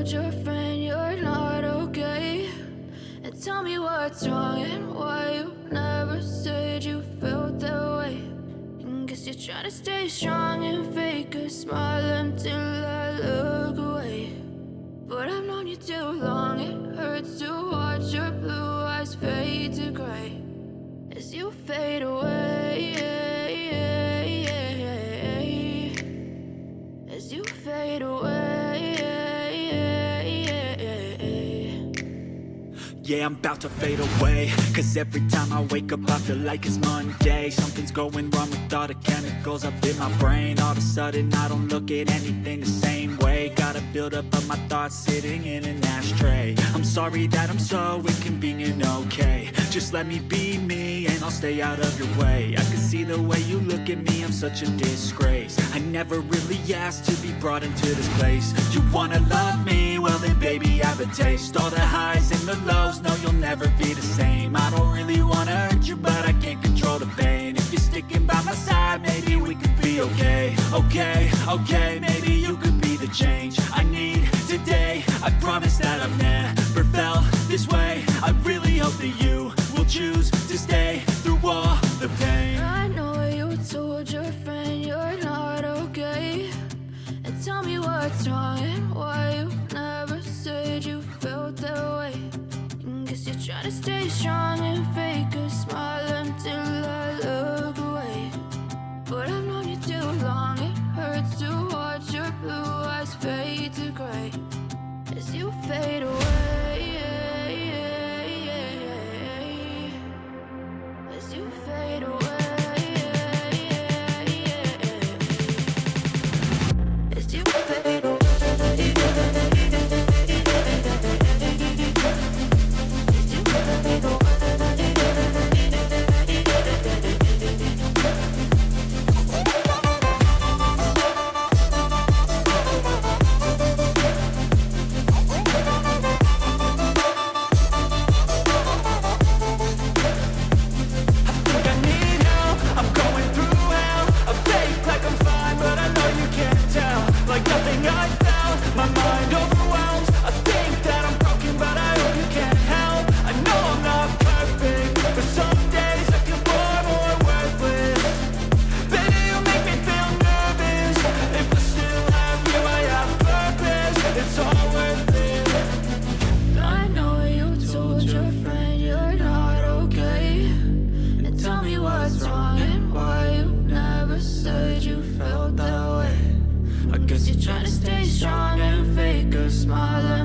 told your friend you're not okay? And tell me what's wrong and why you never said you felt that way. And guess you're trying to stay strong and fake a smile until I look away. But I've known you too long, it hurts to watch your blue eyes fade to gray as you fade away, as you fade away. Yeah, I'm about to fade away, 'cause every time I wake up I feel like it's Monday. Something's going wrong with all the chemicals up in my brain. All of a sudden I don't look at anything the same way. Gotta build up of my thoughts sitting in an ashtray. I'm sorry that I'm so inconvenient, okay? Just let me be me and I'll stay out of your way. I can see the way you look at me, I'm such a disgrace. I never really asked to be brought into this place. You wanna love me? Well then baby I have a taste. All the highs and the lows, no you'll never be the same. I don't really wanna hurt you but I can't control the pain. If you're sticking by my side maybe we could be okay. Okay, maybe you could be the change I need today. I promise that I've never felt this way. I really hope that you will choose to stay through all the pain. I know you told your friend you're not okay. And tell me what's wrong and why you never said you felt that way. And guess you're trying to stay strong and fake a smile until I look away. But I've known you too long, it hurts to watch your blue eyes fade to gray as you fade away.